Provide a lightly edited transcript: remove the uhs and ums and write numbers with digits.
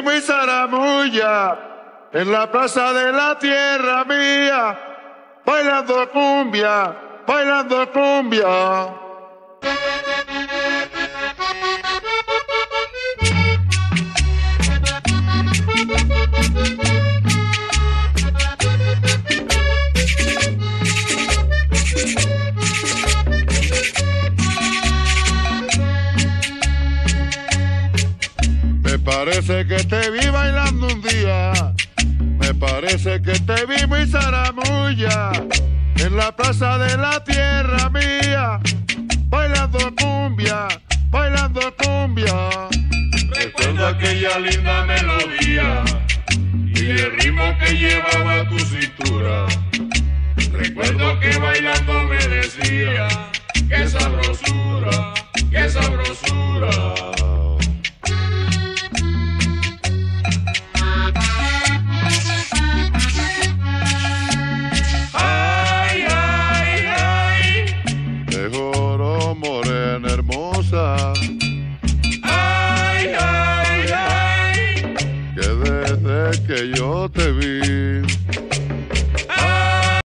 Mi zaramulla en la plaza de la tierra mía, bailando cumbia, bailando cumbia. Me parece que te vi bailando un día, me parece que te vi muy zaramulla en la plaza de la tierra mía, bailando cumbia, bailando cumbia. Recuerdo aquella linda melodía y el ritmo que llevaba tu cintura. Recuerdo que bailando me decía, qué sabrosura, qué sabrosura. Que desde que yo te vi